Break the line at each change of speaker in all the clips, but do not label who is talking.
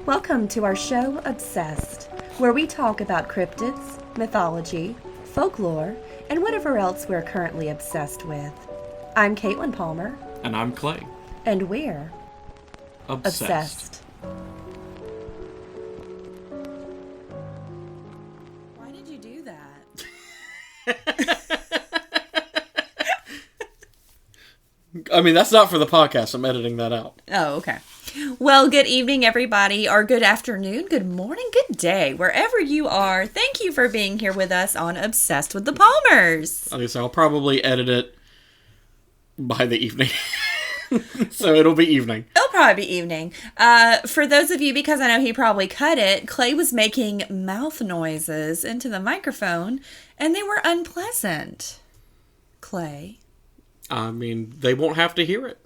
Welcome to our show, Obsessed, where we talk about cryptids, mythology, folklore, and whatever else we're currently obsessed with. I'm Caitlin Palmer.
And I'm Clay.
And we're
Obsessed.
Why did you do that?
I mean, that's not for the podcast. I'm editing that out.
Oh, okay. Well, good evening, everybody, or good afternoon, good morning, good day, wherever you are. Thank you for being here with us on Obsessed with the Palmers.
Like I said, I'll probably edit it by the evening. So it'll be evening.
It'll probably be evening. For those of you, because I know he probably cut it, Clay was making mouth noises into the microphone, and they were unpleasant. Clay.
I mean, they won't have to hear it.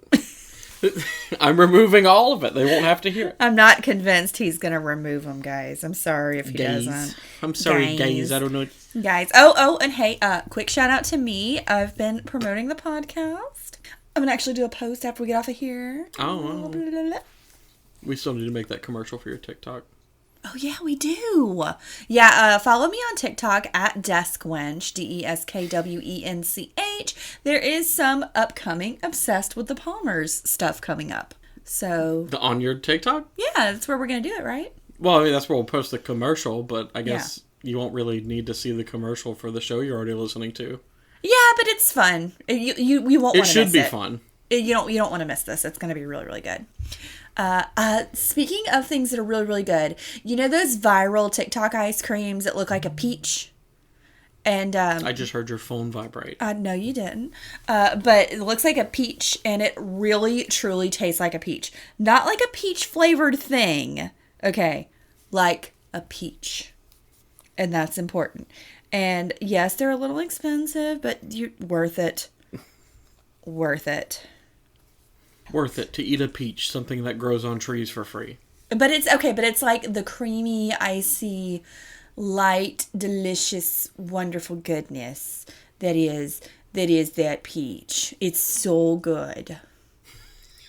I'm removing all of it. They won't have to hear it.
I'm not convinced he's going to remove them, guys. I'm sorry if he doesn't.
I'm sorry, guys. I don't know.
Guys. Oh, and hey, quick shout out to me. I've been promoting the podcast. I'm going to actually do a post after we get off of here.
Oh. We still need to make that commercial for your TikTok.
Oh, yeah, we do. Yeah, follow me on TikTok at Deskwench, DESKWENCH. There is some upcoming Obsessed with the Palmers stuff coming up. So
On your TikTok?
Yeah, that's where we're going to do it, right?
Well, I mean, that's where we'll post the commercial, but I guess you won't really need to see the commercial for the show you're already listening to.
Yeah, but it's fun. You won't want to miss it.
It should be fun.
You don't want to miss this. It's going to be really, really good. Speaking of things that are really, really good, you know those viral TikTok ice creams that look like a peach? And
I just heard your phone vibrate.
No, you didn't. But it looks like a peach, and it really, truly tastes like a peach. Not like a peach-flavored thing, okay? Like a peach. And that's important. And yes, they're a little expensive, but worth it. Worth it.
Worth it to eat a peach, something that grows on trees for free.
But it's like the creamy, icy, light, delicious, wonderful goodness that is that peach. It's so good.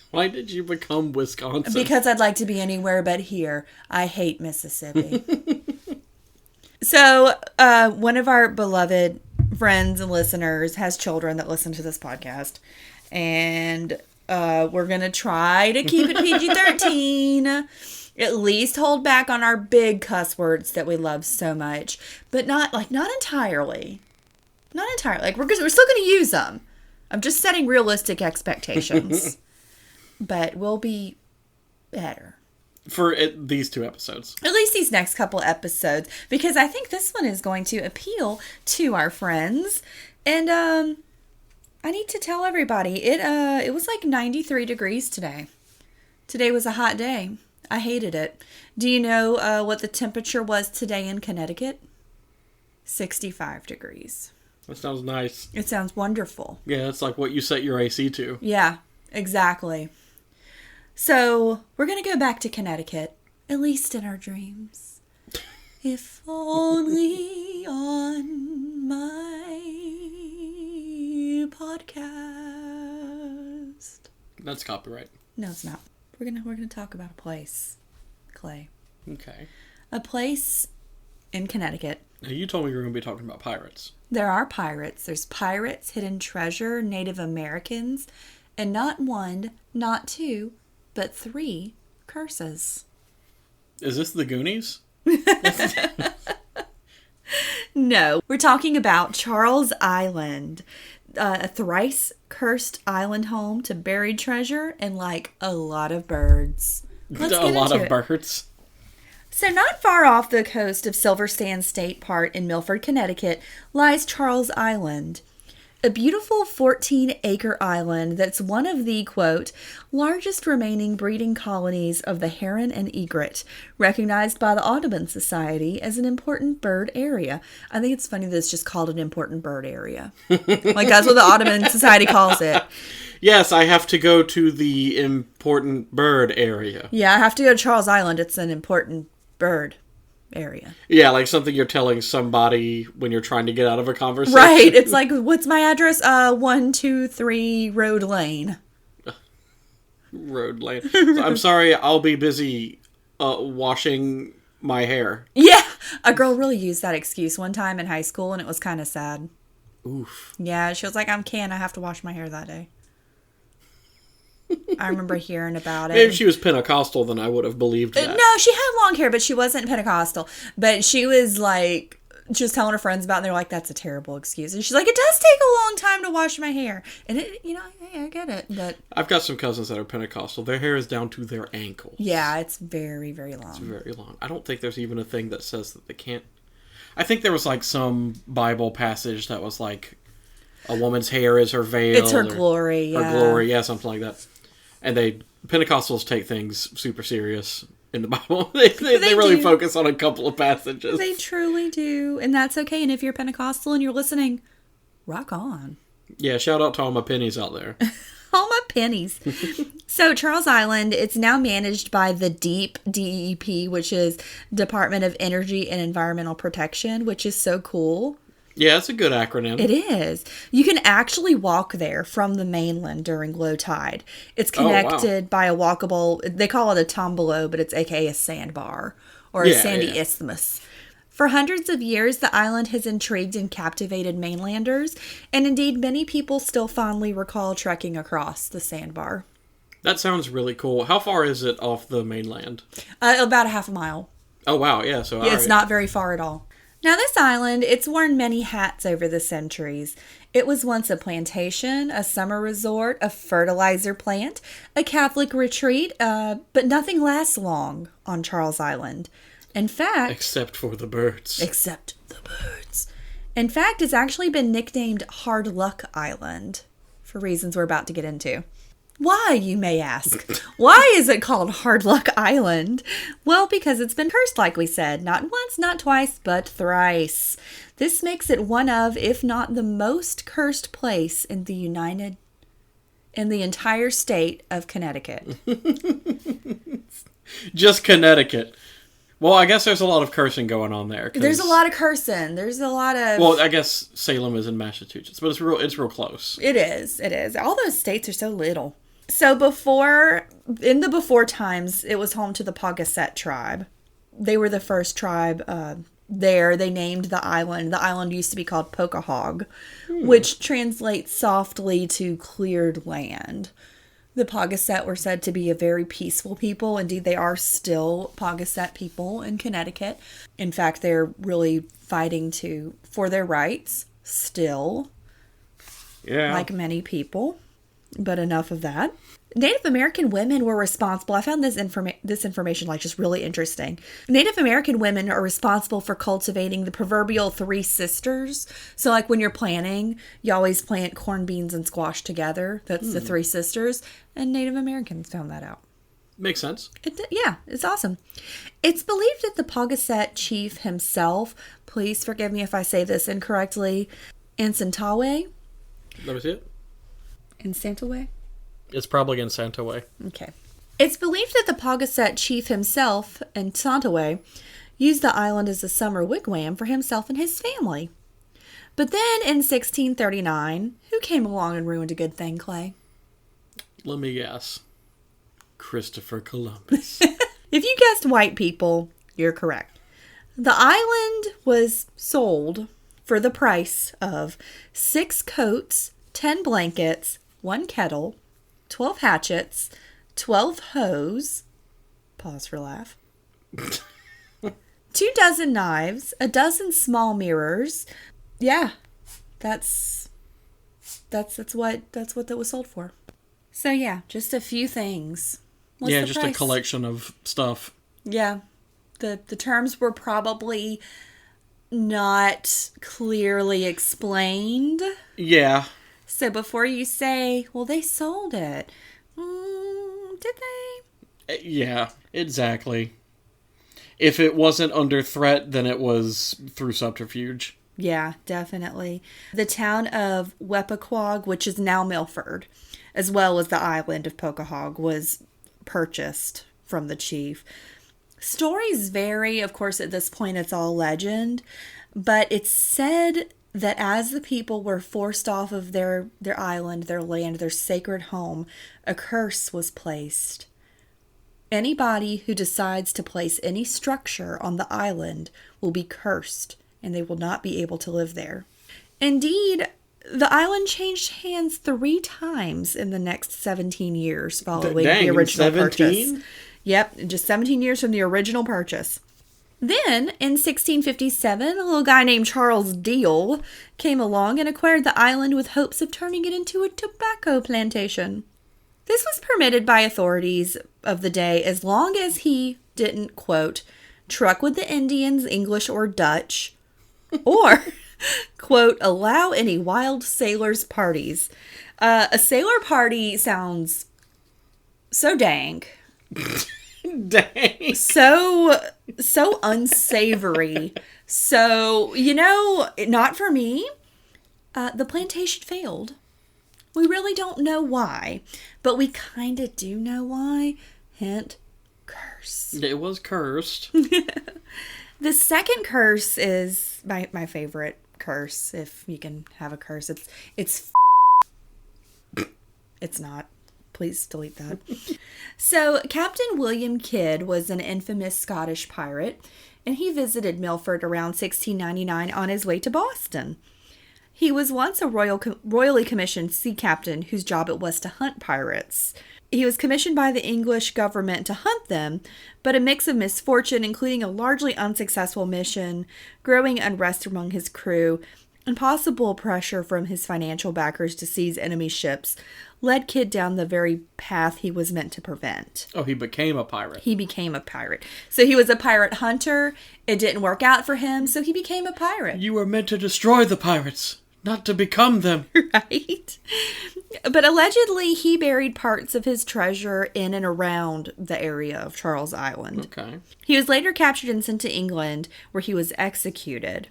Why did you become Wisconsin?
Because I'd like to be anywhere but here. I hate Mississippi. So, one of our beloved friends and listeners has children that listen to this podcast, and we're going to try to keep it PG-13. At least hold back on our big cuss words that we love so much. But not entirely. Not entirely. Like, we're still going to use them. I'm just setting realistic expectations. But we'll be better.
For these 2 episodes.
At least these next couple episodes. Because I think this one is going to appeal to our friends. And, I need to tell everybody, it was like 93 degrees today. Today was a hot day. I hated it. Do you know what the temperature was today in Connecticut? 65 degrees.
That sounds nice.
It sounds wonderful.
Yeah, it's like what you set your AC to.
Yeah, exactly. So, we're going to go back to Connecticut, at least in our dreams. If only on my podcast.
That's copyright.
No, it's not. We're gonna talk about a place, Clay.
Okay.
A place in Connecticut.
Now, you told me you were going to be talking about pirates.
There are pirates. There's pirates, hidden treasure, Native Americans, and not 1, not 2, but 3 curses.
Is this the Goonies?
No, we're talking about Charles Island, a thrice cursed island home to buried treasure and like a lot of birds. Let's get
a lot
into
of
it.
birds.
So not far off the coast of Silver Sand State Park in Milford, Connecticut, lies Charles Island, a beautiful 14-acre island that's one of the, quote, largest remaining breeding colonies of the heron and egret, recognized by the Audubon Society as an important bird area. I think it's funny that it's just called an important bird area. Like, that's what the Audubon Society calls it.
Yes, I have to go to the important bird area.
Yeah, I have to go to Charles Island. It's an important bird area.
Yeah, like something you're telling somebody when you're trying to get out of a conversation.
Right. It's like, what's my address? 123 Road Lane.
Road Lane. So I'm sorry, I'll be busy washing my hair.
Yeah, a girl really used that excuse one time in high school, and it was kind of sad.
Oof.
Yeah, she was like, I have to wash my hair that day. I remember hearing about it.
Maybe if she was Pentecostal, then I would have believed that.
No, she had long hair, but she wasn't Pentecostal. But she was like, she was telling her friends about it, and they're like, that's a terrible excuse. And she's like, it does take a long time to wash my hair. And it, hey, I get it. But
I've got some cousins that are Pentecostal. Their hair is down to their ankles.
yeah, it's very, very long.
It's very long. I don't think there's even a thing that says that they can't. I think there was like some Bible passage that was like, a woman's hair is her veil.
It's her glory, yeah.
Her glory, yeah, something like that. And Pentecostals take things super serious in the Bible. They really focus on a couple of passages.
They truly do. And that's okay. And if you're Pentecostal and you're listening, rock on.
Yeah, shout out to all my pennies out there.
All my pennies. So Charles Island, it's now managed by the DEP, which is Department of Energy and Environmental Protection, which is so cool.
Yeah, it's a good acronym.
It is. You can actually walk there from the mainland during low tide. It's connected by a walkable, they call it a tombolo, but it's aka a sandbar or a sandy isthmus. For hundreds of years, the island has intrigued and captivated mainlanders, and indeed many people still fondly recall trekking across the sandbar.
That sounds really cool. How far is it off the mainland?
About a half a mile.
Oh, wow. Yeah, so
it's not very far at all. Now, this island, it's worn many hats over the centuries. It was once a plantation, a summer resort, a fertilizer plant, a Catholic retreat, but nothing lasts long on Charles Island. In fact...
Except for the birds.
Except the birds. In fact, it's actually been nicknamed Hard Luck Island, for reasons we're about to get into. Why, you may ask? Why is it called Hard Luck Island? Well, because it's been cursed, like we said. Not once, not twice, but thrice. This makes it one of, if not the most cursed place in the entire state of Connecticut.
Just Connecticut. Well, I guess there's a lot of cursing going on there.
There's a lot of cursing. There's a lot of...
Well, I guess Salem is in Massachusetts, but it's real close.
It is. All those states are so little. So in the before times, it was home to the Pawcasset tribe. They were the first tribe there. They named the island. The island used to be called Pocahog, which translates softly to cleared land. The Pawcasset were said to be a very peaceful people. Indeed, they are still Pawcasset people in Connecticut. In fact, they're really fighting for their rights still.
Yeah.
Like many people. But enough of that. Native American women were responsible. I found this information like just really interesting. Native American women are responsible for cultivating the proverbial three sisters. So like when you're planting, you always plant corn, beans, and squash together. That's the three sisters. And Native Americans found that out.
Makes sense.
Yeah, it's awesome. It's believed that the Pawcasset chief himself, please forgive me if I say this incorrectly, Ansantaway.
Let me see it.
In Santaway?
It's probably in Santaway.
Okay. It's believed that the Pawcasset chief himself, in Santaway, used the island as a summer wigwam for himself and his family. But then in 1639, who came along and ruined a good thing, Clay?
Let me guess. Christopher Columbus.
If you guessed white people, you're correct. The island was sold for the price of 6 coats, 10 blankets, 1 kettle, 12 hatchets, 12 hoes, pause for laugh, 2 dozen knives, a dozen small mirrors. Yeah, that's what that was sold for. So yeah, just a few things. What's the
just
price?
A collection of stuff.
Yeah, the terms were probably not clearly explained.
Yeah.
So before you say, well, they sold it. Did they?
Yeah, exactly. If it wasn't under threat, then it was through subterfuge.
Yeah, definitely. The town of Wepaquag, which is now Milford, as well as the island of Pocahog, was purchased from the chief. Stories vary. Of course, at this point, it's all legend. But it's said that as the people were forced off of their island, their land, their sacred home, a curse was placed Anybody who decides to place any structure on the island will be cursed, and they will not be able to live there. Indeed, the island changed hands 3 times in the next 17 years following the original
17?
purchase. Yep, just 17 years from the original purchase. Then, in 1657, a little guy named Charles Deal came along and acquired the island with hopes of turning it into a tobacco plantation. This was permitted by authorities of the day as long as he didn't, quote, truck with the Indians, English or Dutch, or, quote, allow any wild sailors' parties. A sailor party sounds so dank.
Dang.
So unsavory. So, not for me. The plantation failed. We really don't know why, but we kind of do know why. Hint, curse.
It was cursed.
The second curse is my favorite curse, if you can have a curse. It's not. Please delete that. So, Captain William Kidd was an infamous Scottish pirate, and he visited Milford around 1699 on his way to Boston. He was once a royally commissioned sea captain whose job it was to hunt pirates. He was commissioned by the English government to hunt them, but a mix of misfortune, including a largely unsuccessful mission, growing unrest among his crew, and possible pressure from his financial backers to seize enemy ships, led Kidd down the very path he was meant to prevent.
Oh, he became a pirate.
He became a pirate. So he was a pirate hunter. It didn't work out for him, so he became a pirate.
You were meant to destroy the pirates, not to become them.
Right? But allegedly, he buried parts of his treasure in and around the area of Charles Island.
Okay.
He was later captured and sent to England, where he was executed.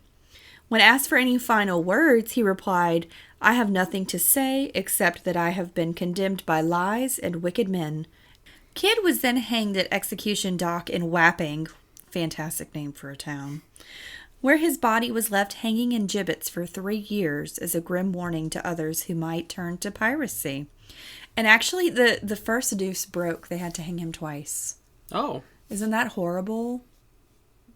When asked for any final words, he replied, I have nothing to say except that I have been condemned by lies and wicked men. Kidd was then hanged at Execution Dock in Wapping, fantastic name for a town, where his body was left hanging in gibbets for 3 years as a grim warning to others who might turn to piracy. And actually, the first noose broke. They had to hang him twice.
Oh.
Isn't that horrible?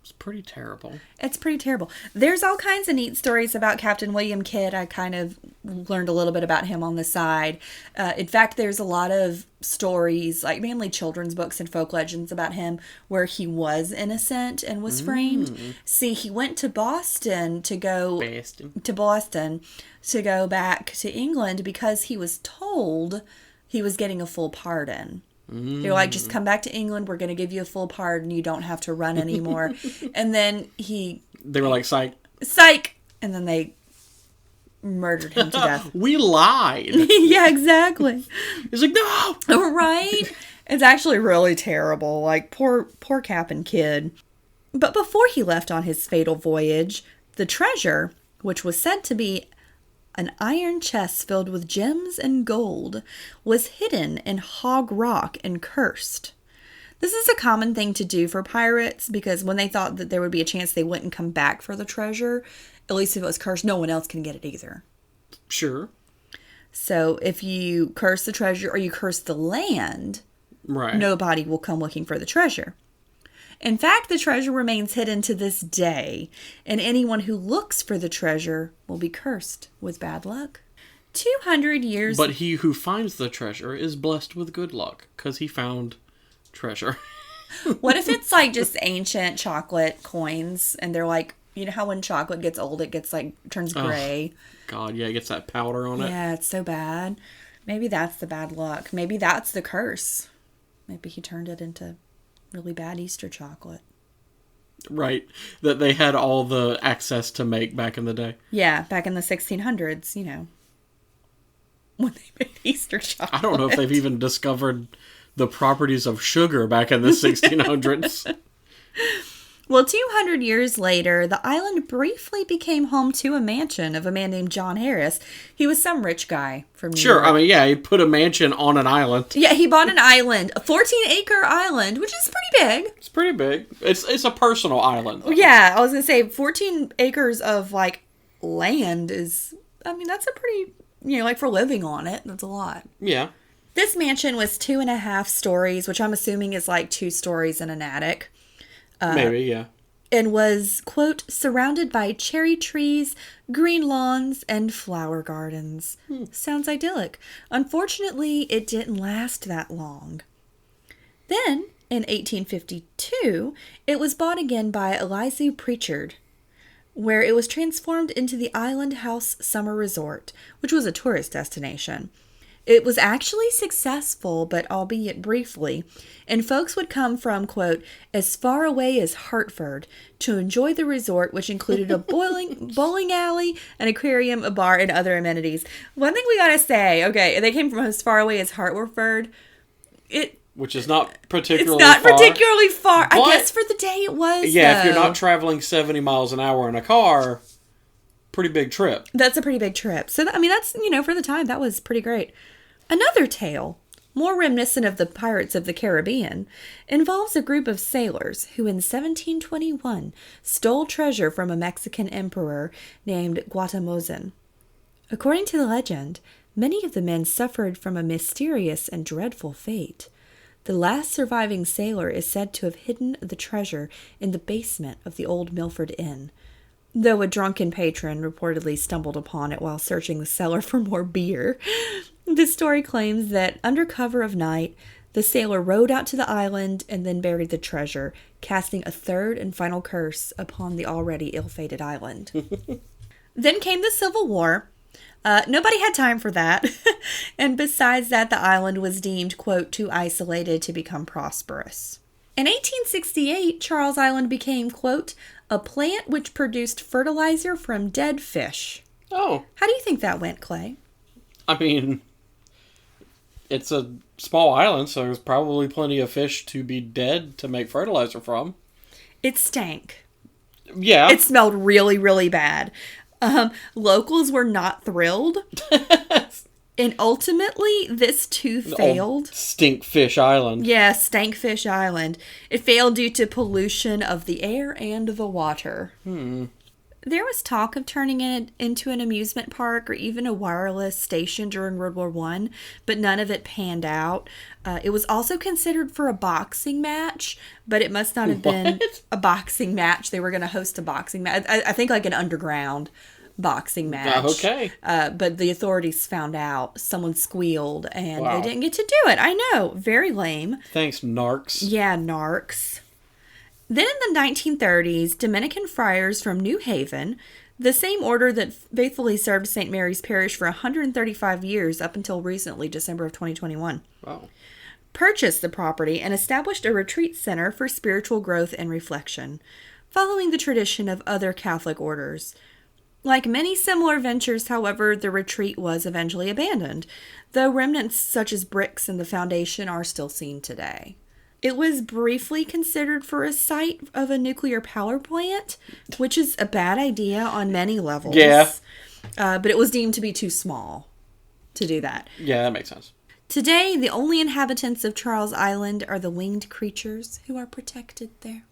It's pretty terrible.
It's pretty terrible. There's all kinds of neat stories about Captain William Kidd. I kind of learned a little bit about him on the side. In fact, there's a lot of stories, like mainly children's books and folk legends about him, where he was innocent and was framed. See, he went to Boston to go back to England because he was told he was getting a full pardon. They're like, just come back to England. We're going to give you a full pardon. You don't have to run anymore. And then
they were like,
psych. And then they murdered him to death.
We lied.
Yeah, exactly.
He's like, no.
Right? It's actually really terrible. Like, poor Captain Kidd. But before he left on his fatal voyage, the treasure, which was said to be an iron chest filled with gems and gold, was hidden in Hog Rock and cursed. This is a common thing to do for pirates because when they thought that there would be a chance they wouldn't come back for the treasure, at least if it was cursed, no one else can get it either.
Sure.
So if you curse the treasure or you curse the land,
right,
nobody will come looking for the treasure. In fact, the treasure remains hidden to this day, and anyone who looks for the treasure will be cursed with bad luck. 200 years...
But he who finds the treasure is blessed with good luck, because he found treasure.
What if it's like just ancient chocolate coins, and they're like, you know how when chocolate gets old, it gets like, turns gray?
Oh, God, yeah, it gets that powder on it.
Yeah, it's so bad. Maybe that's the bad luck. Maybe that's the curse. Maybe he turned it into really bad Easter chocolate.
Right. That they had all the access to make back in the day.
Yeah, back in the 1600s, you know. When they made Easter chocolate.
I don't know if they've even discovered the properties of sugar back in the 1600s.
Well, 200 years later, the island briefly became home to a mansion of a man named John Harris. He was some rich guy from New York.
Sure, I mean, yeah, he put a mansion on an island.
Yeah, he bought an island, a 14-acre island, which is pretty big.
It's pretty big. It's a personal island.
Yeah, I was going to say 14 acres of, like, land is, I mean, that's a pretty, you know, like for living on it, that's a lot.
Yeah.
This mansion was 2.5 stories, which I'm assuming is like 2 stories and an attic.
Maybe, yeah.
And was, quote, surrounded by cherry trees, green lawns, and flower gardens. Sounds idyllic. Unfortunately, it didn't last that long. Then, in 1852, it was bought again by Eliza Pritchard, where it was transformed into the Island House Summer Resort, which was a tourist destination. It was actually successful, but albeit briefly, and folks would come from, quote, as far away as Hartford to enjoy the resort, which included a bowling alley, an aquarium, a bar, and other amenities. One thing we gotta say, okay, they came from as far away as Hartford.
Which is not particularly
far. It's not
far,
particularly far. I
but,
guess for the day it was,
yeah, if you're not traveling 70 miles an hour in a car, pretty big trip.
That's a pretty big trip. So, I mean, that's, for the time, that was pretty great. Another tale, more reminiscent of the Pirates of the Caribbean, involves a group of sailors who in 1721 stole treasure from a Mexican emperor named Guatemozin. According to the legend, many of the men suffered from a mysterious and dreadful fate. The last surviving sailor is said to have hidden the treasure in the basement of the old Milford Inn, though a drunken patron reportedly stumbled upon it while searching the cellar for more beer. The story claims that under cover of night, the sailor rowed out to the island and then buried the treasure, casting a third and final curse upon the already ill-fated island. Then came the Civil War. Nobody had time for that. And besides that, the island was deemed, quote, too isolated to become prosperous. In 1868, Charles Island became, quote, a plant which produced fertilizer from dead fish.
Oh.
How do you think that went, Clay?
I mean, it's a small island, so there's probably plenty of fish to be dead to make fertilizer from.
It stank.
Yeah.
It smelled really, really bad. Locals were not thrilled. And ultimately, this too failed.
Stinkfish Island.
Yeah, Stankfish Island. It failed due to pollution of the air and the water. There was talk of turning it into an amusement park or even a wireless station during World War I, but none of it panned out. It was also considered for a boxing match, but it must not have been a boxing match. They were going to host a boxing match. I think like an underground boxing match.
Okay.
But the authorities found out. Someone squealed, and they didn't get to do it. I know. Very lame.
Thanks, narcs.
Yeah, narcs. Then in the 1930s, Dominican friars from New Haven, the same order that faithfully served St. Mary's Parish for 135 years up until recently, December of 2021, purchased the property and established a retreat center for spiritual growth and reflection, following the tradition of other Catholic orders. Like many similar ventures, however, the retreat was eventually abandoned, though remnants such as bricks in the foundation are still seen today. It was briefly considered for a site of a nuclear power plant, which is a bad idea on many levels.
Yeah.
But it was deemed to be too small to do that.
Yeah, that makes sense.
Today, the only inhabitants of Charles Island are the winged creatures who are protected there.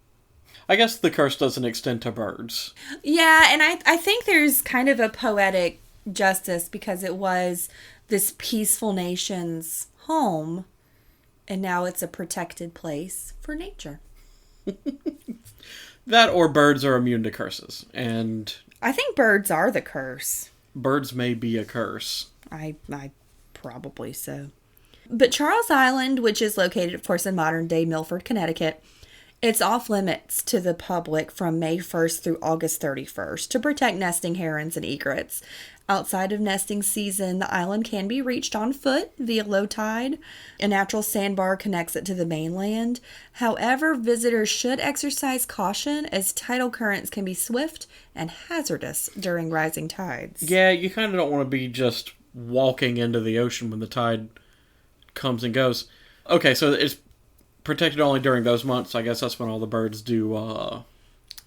I guess the curse doesn't extend to birds.
Yeah, and I think there's kind of a poetic justice because it was this peaceful nation's home. And now it's a protected place for nature.
That or birds are immune to curses. And
I think birds are the curse.
Birds may be a curse.
I probably so. But Charles Island, which is located, of course, in modern-day Milford, Connecticut, it's off limits to the public from May 1st through August 31st to protect nesting herons and egrets. Outside of nesting season, the island can be reached on foot via low tide. A natural sandbar connects it to the mainland. However, visitors should exercise caution as tidal currents can be swift and hazardous during rising tides.
Yeah, you kind of don't want to be just walking into the ocean when the tide comes and goes. Okay, so it's protected only during those months. I guess that's when all the birds do...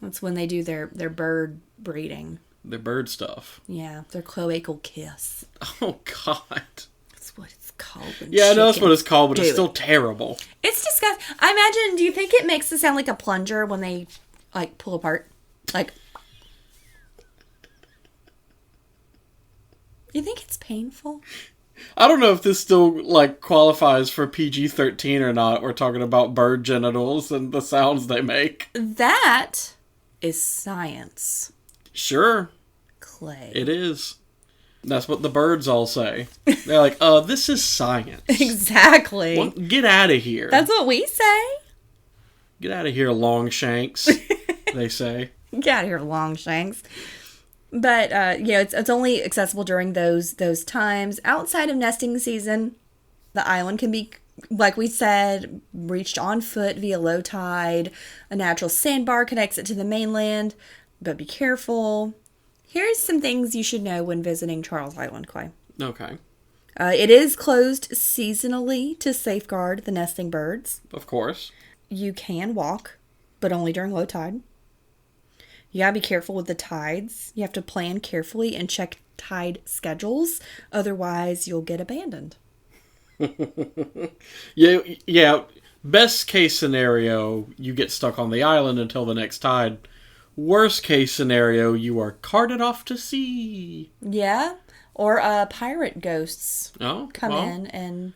That's when they do their bird breeding.
The bird stuff.
Yeah, their cloacal kiss.
Oh, God.
That's what it's called.
Yeah, I know that's what it's called, but it's still terrible.
It's disgusting. I imagine, do you think it makes it sound like a plunger when they, like, pull apart? Like, you think it's painful?
I don't know if this still, like, qualifies for PG-13 or not. We're talking about bird genitals and the sounds they make.
That is science.
Sure.
Clay.
It is. That's what the birds all say. They're like, this is science.
Exactly.
Well, get out of here.
That's what we say.
Get out of here, Longshanks, they say.
Get out of here, Longshanks. But, it's only accessible during those times. Outside of nesting season, the island can be, like we said, reached on foot via low tide. A natural sandbar connects it to the mainland. But be careful. Here's some things you should know when visiting Charles Island, Clay.
Okay.
It is closed seasonally to safeguard the nesting birds.
Of course.
You can walk, but only during low tide. You gotta be careful with the tides. You have to plan carefully and check tide schedules. Otherwise, you'll get abandoned.
Yeah. Best case scenario, you get stuck on the island until the next tide. Worst case scenario, you are carted off to sea.
Yeah. Or pirate ghosts come in and,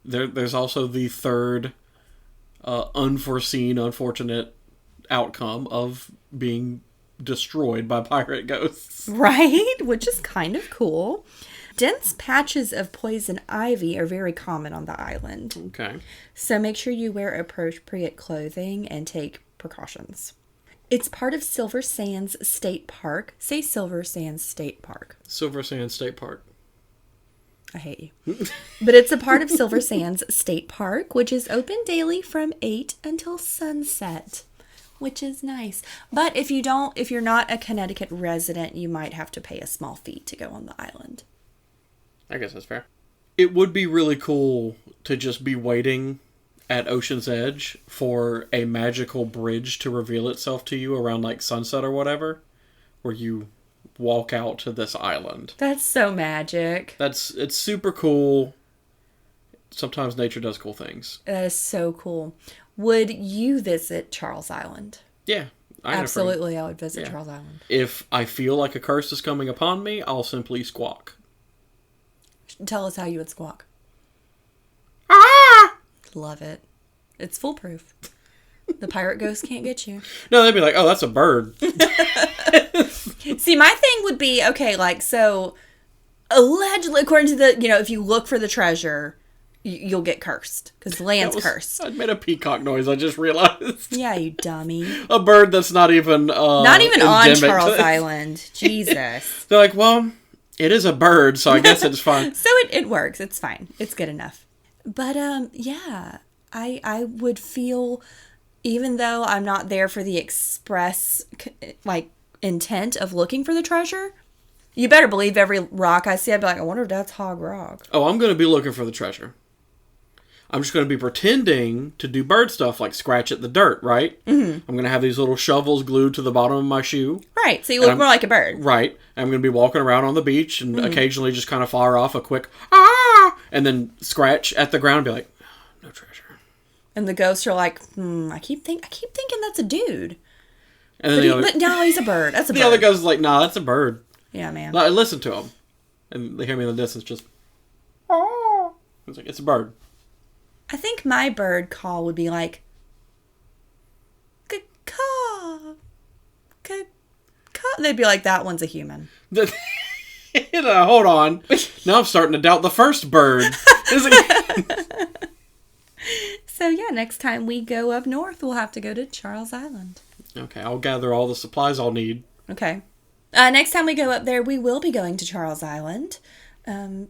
There's also the third unfortunate outcome of being destroyed by pirate ghosts.
Right? Which is kind of cool. Dense patches of poison ivy are very common on the island.
Okay.
So make sure you wear appropriate clothing and take precautions. It's part of Silver Sands State Park. Say Silver Sands State Park.
Silver Sands State Park.
I hate you. But it's a part of Silver Sands State Park, which is open daily from 8 until sunset, which is nice. But if you're not a Connecticut resident, you might have to pay a small fee to go on the island.
I guess that's fair. It would be really cool to just be waiting at Ocean's Edge for a magical bridge to reveal itself to you around like sunset or whatever, where you walk out to this island.
That's so magic.
It's super cool. Sometimes nature does cool things.
That is so cool. Would you visit Charles Island?
Yeah.
Absolutely, I would visit Charles Island.
If I feel like a curse is coming upon me, I'll simply squawk.
Tell us how you would squawk.
Ah!
Love it. It's foolproof. The pirate ghost can't get you.
No, they'd be like, oh, that's a bird.
See, my thing would be, okay, like, so, allegedly, according to the, if you look for the treasure, you'll get cursed. Because the land's cursed.
I made a peacock noise, I just realized.
Yeah, you dummy.
A bird that's not even
on Charles Island. Jesus.
They're like, well, it is a bird, so I guess it's fine.
So it works. It's fine. It's good enough. But, yeah, I would feel, even though I'm not there for the express, like, intent of looking for the treasure, you better believe every rock I see, I'd be like, I wonder if that's Hog Rock.
Oh, I'm going to be looking for the treasure. I'm just going to be pretending to do bird stuff, like scratch at the dirt, right? Mm-hmm. I'm going to have these little shovels glued to the bottom of my shoe.
Right, so you look more like a bird.
Right. And I'm going to be walking around on the beach and occasionally just kind of fire off a quick, ah! And then scratch at the ground and be like, no treasure.
And the ghosts are like, I keep thinking that's a dude.
And then
but no, he's a bird. That's a bird.
The other ghost is like, nah, that's a bird.
Yeah, man.
I listen to him. And they hear me in the distance just, oh. It's like, it's a bird.
I think my bird call would be like, caw, caw. They'd be like, that one's a human.
Hold on. Now I'm starting to doubt the first bird.
So yeah, next time we go up north, we'll have to go to Charles Island.
Okay, I'll gather all the supplies I'll need.
Okay. Next time we go up there, we will be going to Charles Island.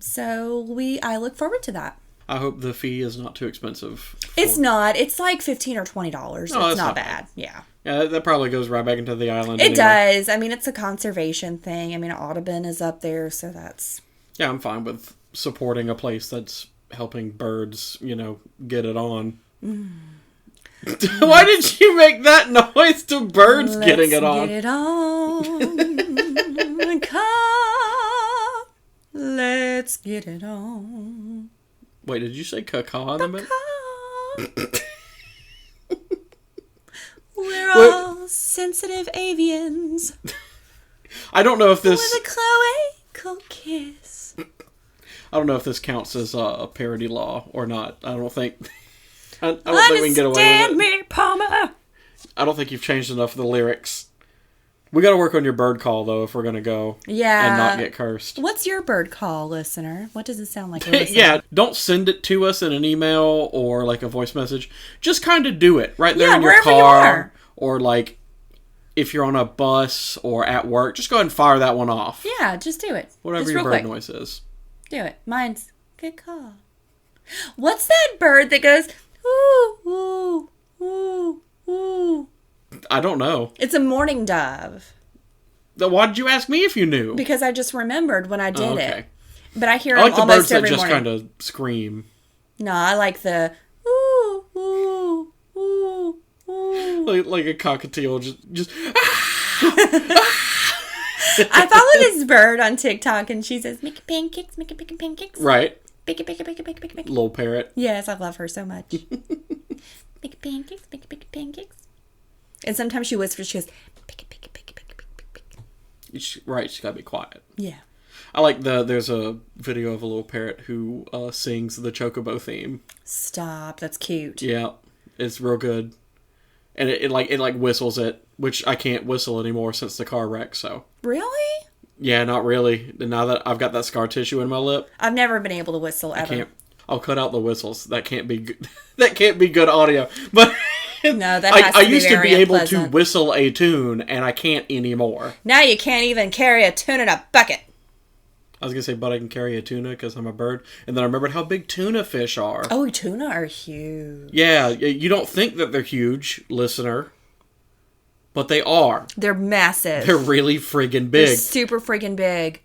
So I look forward to that.
I hope the fee is not too expensive.
It's not. It's like $15 or $20. It's not bad. Yeah.
Yeah, that probably goes right back into the island.
It does. I mean, it's a conservation thing. I mean, Audubon is up there, so that's...
Yeah, I'm fine with supporting a place that's helping birds, get it on. Why did you make that noise to birds getting it on?
Let's get it on. Come. Let's get it on.
Wait, did you say caca in the middle?
We're all sensitive avians.
I don't know if this...
With a cloacal kiss.
I don't know if this counts as a parody law or not. I don't think. I don't think we can get away with it.
Understand me, Palmer.
I don't think you've changed enough of the lyrics. We got to work on your bird call though if we're gonna go.
Yeah.
And not get cursed.
What's your bird call, listener? What does it sound like? Listener?
Yeah, don't send it to us in an email or like a voice message. Just kind of do it right there in your car, or like if you're on a bus or at work. Just go ahead and fire that one off.
Yeah, just do it.
Whatever
just
your bird noise is.
Do it. Mine's good call. What's that bird that goes ooh ooh ooh ooh?
I don't know.
It's a mourning dove.
Why did you ask me if you knew?
Because I just remembered when I did it. But I hear
I like
them
the
almost
birds
every
that just
morning.
kind of scream.
No, I like the ooh ooh ooh ooh.
Like a cockatiel, just.
I follow this bird on TikTok, and she says, "Make pancakes, make pancakes."
Right.
Bake it.
Little parrot.
Yes, I love her so much. Make pancakes, make pancakes. And sometimes she whispers, she goes, "Bake it."
Right, she's gotta be quiet.
Yeah.
I like there's a video of a little parrot who sings the Chocobo theme.
Stop, that's cute.
Yeah, it's real good. And it whistles it, which I can't whistle anymore since the car wreck, so.
Really?
Yeah, not really. Now that I've got that scar tissue in my lip.
I've never been able to whistle ever.
I can't. I'll cut out the whistles. That can't be good. That can't be good audio. But
no, that has
I
to be
used to
very
be able
unpleasant.
to whistle a tune, and I can't anymore.
Now you can't even carry a tune in a bucket.
I was going to say, but I can carry a tuna because I'm a bird. And then I remembered how big tuna fish are.
Oh, tuna are huge.
Yeah, you don't think that they're huge, listener. But they are.
They're massive.
They're really friggin' big.
They're super friggin' big.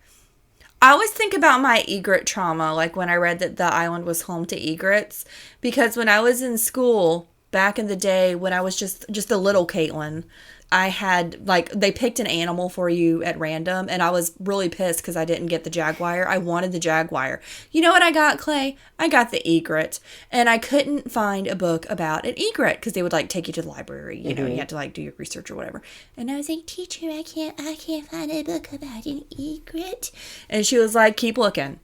I always think about my egret trauma, like when I read that the island was home to egrets. Because when I was in school, back in the day, when I was just a little Caitlin, I had, they picked an animal for you at random, and I was really pissed because I didn't get the jaguar. I wanted the jaguar. You know what I got, Clay? I got the egret, and I couldn't find a book about an egret because they would, take you to the library. You know, you had to, do your research or whatever. And I was like, teacher, I can't find a book about an egret. And she was like, keep looking.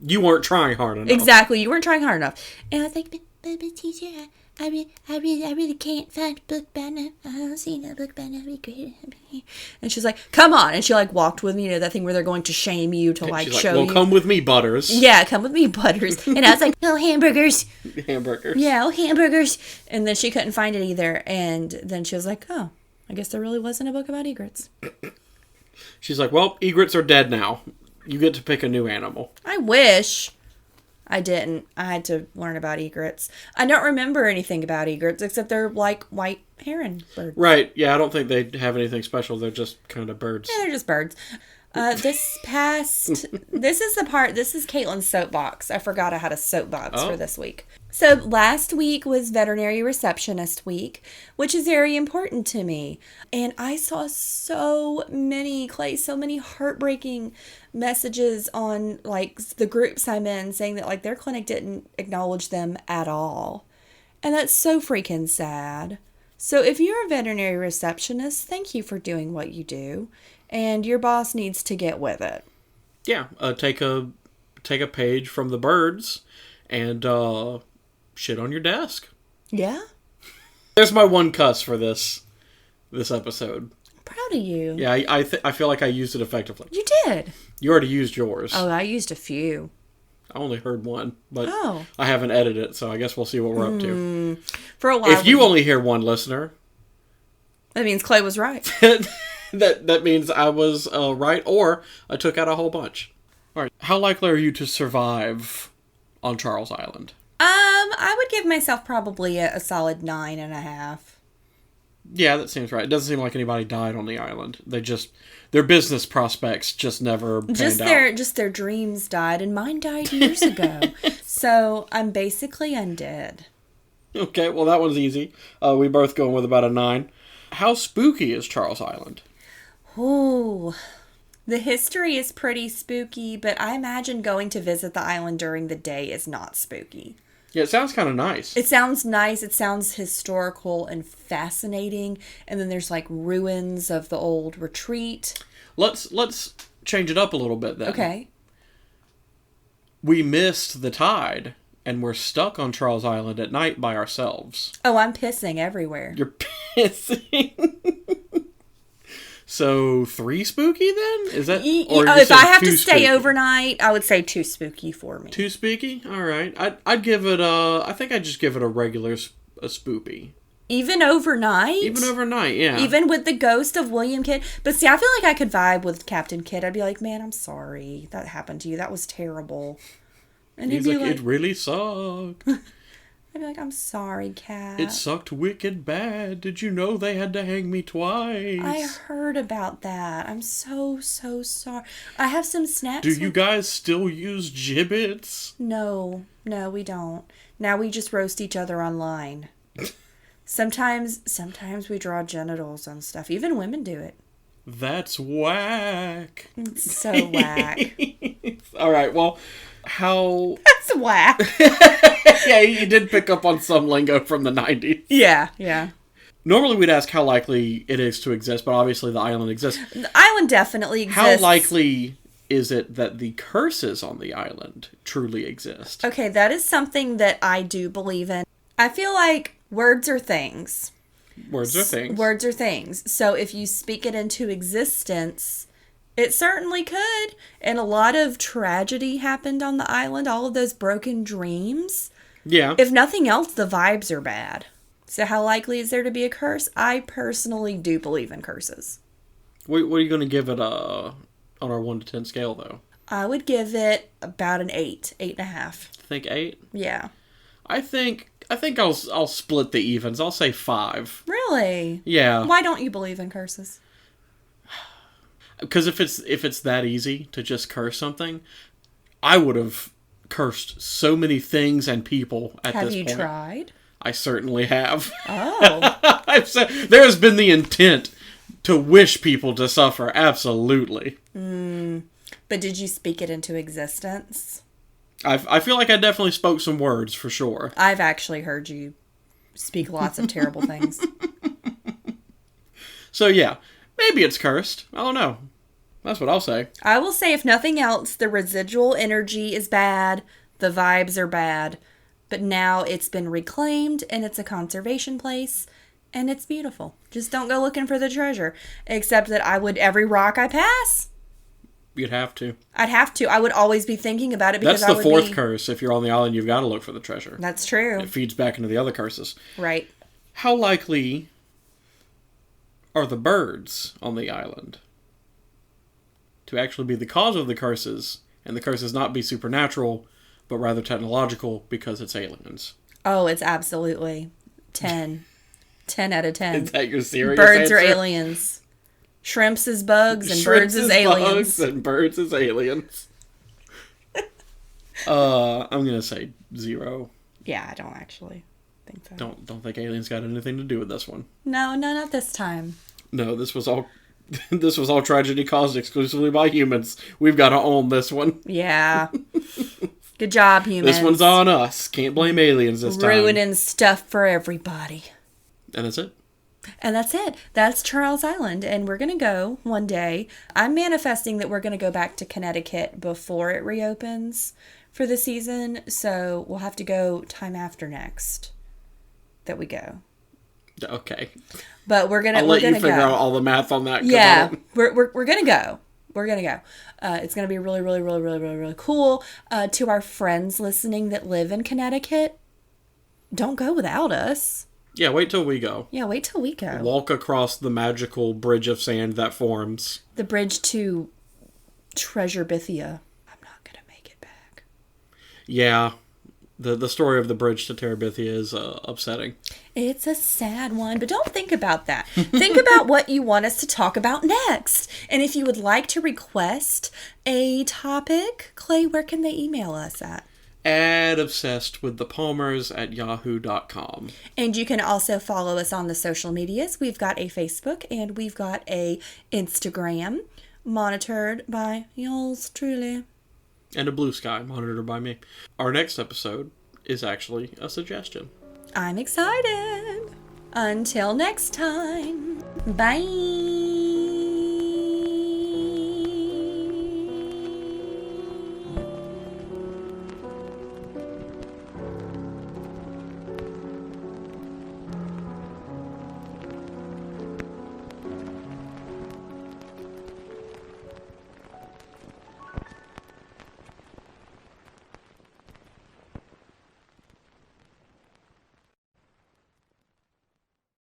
You weren't trying hard enough.
Exactly. You weren't trying hard enough. And I was like, but teacher, I really can't find a book about no. I don't see no book about no egret. And she's like, come on. And she walked with me, that thing where they're going to shame you to
She's
show
well,
you.
come with me, Butters.
Yeah, come with me, Butters. And I was like, oh, hamburgers.
Hamburgers.
Yeah, oh, hamburgers. And then she couldn't find it either. And then she was like, oh, I guess there really wasn't a book about egrets.
She's like, well, egrets are dead now. You get to pick a new animal.
I wish. I didn't. I had to learn about egrets. I don't remember anything about egrets except they're like white heron birds.
Right. Yeah, I don't think they have anything special. They're just kind of birds.
Yeah, they're just birds. This is Caitlin's soapbox. I forgot I had a soapbox for this week. So last week was Veterinary Receptionist Week, which is very important to me. And I saw so many heartbreaking messages on the groups I'm in saying that their clinic didn't acknowledge them at all. And that's so freaking sad. So if you're a veterinary receptionist, thank you for doing what you do. And your boss needs to get with it.
Yeah, take a page from the birds and shit on your desk.
Yeah?
There's my one cuss for this episode.
I'm proud of you.
Yeah, I feel like I used it effectively.
You did.
You already used yours.
Oh, I used a few.
I only heard one, but
Oh.
I haven't edited it, so I guess we'll see what we're up to.
For a while.
If you only hear one listener,
that means Clay was right.
that means I was right, or I took out a whole bunch. All right, how likely are you to survive on Charles Island?
I would give myself probably a solid 9.5.
Yeah, that seems right. It doesn't seem like anybody died on the island. Their business prospects just never panned out.
Just their dreams died, and mine died years ago. So I'm basically undead.
Okay, well that one's easy. We both going with about a 9. How spooky is Charles Island?
Ooh, the history is pretty spooky, but I imagine going to visit the island during the day is not spooky.
Yeah, it sounds kind of nice.
It sounds nice. It sounds historical and fascinating. And then there's ruins of the old retreat.
Let's change it up a little bit then.
Okay.
We missed the tide, and we're stuck on Charles Island at night by ourselves.
Oh, I'm pissing everywhere.
You're pissing? So 3 spooky then? Is that? Or
if I have to
too
stay
spooky?
overnight, I would say 2 spooky for me.
2 spooky? All right. I'd give it a. I think I'd just give it a regular a spoopy.
Even overnight?
Even overnight, yeah.
Even with the ghost of William Kidd? But see, I feel like I could vibe with Captain Kidd. I'd be like, man, I'm sorry that happened to you. That was terrible. And
he's
he'd be
like, it really sucked.
I'd be like, I'm sorry, Cap.
It sucked wicked bad. Did you know they had to hang me twice?
I heard about that. I'm so sorry. I have some snacks.
Do you guys still use gibbets?
No, we don't. Now we just roast each other online. Sometimes we draw genitals on stuff. Even women do it.
That's whack.
It's so whack.
All right, well, how...
That's whack.
Yeah, you did pick up on some lingo from the 90s.
Yeah.
Normally we'd ask how likely it is to exist, but obviously the island exists.
The island definitely exists.
How likely is it that the curses on the island truly exist?
Okay, that is something that I do believe in. I feel like words are things.
Words are things.
Words are things. So if you speak it into existence, it certainly could. And a lot of tragedy happened on the island. All of those broken dreams.
Yeah.
If nothing else, the vibes are bad. So how likely is there to be a curse? I personally do believe in curses.
What are you going to give it on our 1 to 10 scale, though?
I would give it about an 8, 8.5.
Think 8?
Yeah.
I think I'll split the evens. I'll say 5.
Really?
Yeah.
Why don't you believe in curses?
Because if it's that easy to just curse something, I would have cursed so many things and people at this point.
Have you tried?
I certainly have.
Oh.
There has been the intent to wish people to suffer, absolutely.
But did you speak it into existence?
I feel like I definitely spoke some words, for sure.
I've actually heard you speak lots of terrible things.
So yeah, maybe it's cursed. I don't know. That's what I'll say.
I will say, if nothing else, the residual energy is bad, the vibes are bad, but now it's been reclaimed and it's a conservation place and it's beautiful. Just don't go looking for the treasure. Except that every rock I pass,
You'd have to.
I'd have to. I would always be thinking about it because
That's the 4th curse. If you're on the island, you've got to look for the treasure.
That's true.
It feeds back into the other curses.
Right.
How likely are the birds on the island to actually be the cause of the curses, and the curses not be supernatural, but rather technological because it's aliens?
Oh, it's absolutely 10. 10 out of 10.
Is that your serious
Birds
answer?
are aliens. Shrimps is bugs and
Shrimps
birds is aliens.
Bugs and birds is aliens. I'm going to say 0.
Yeah, I don't actually think so.
Don't think aliens got anything to do with this one.
No, not this time.
No, this was all tragedy caused exclusively by humans. We've got to own this one.
Yeah. Good job, humans.
This one's on us. Can't blame aliens this time.
Ruining stuff for everybody.
And that's it.
And that's it. That's Charles Island. And we're going to go one day. I'm manifesting that we're going to go back to Connecticut before it reopens for the season. So we'll have to go time after next that we go.
Okay.
But we're going to
I'll let you figure out all the math on that.
Yeah. We're going to go. We're going to go. It's going to be really, really, really, really, really, really cool. To our friends listening that live in Connecticut, don't go without us.
Yeah, wait till we go.
Yeah, wait till we go.
Walk across the magical bridge of sand that forms.
The bridge to Treasure Bithia. I'm not going to make it back.
Yeah. The story of the bridge to Terabithia is upsetting.
It's a sad one, but don't think about that. Think about what you want us to talk about next. And if you would like to request a topic, Clay, where can they email us at?
adobsessedwiththepalmers@yahoo.com.
And you can also follow us on the social medias. We've got a Facebook and we've got a Instagram monitored by yours truly.
And a Blue Sky monitored by me. Our next episode is actually a suggestion.
I'm excited. Until next time. Bye.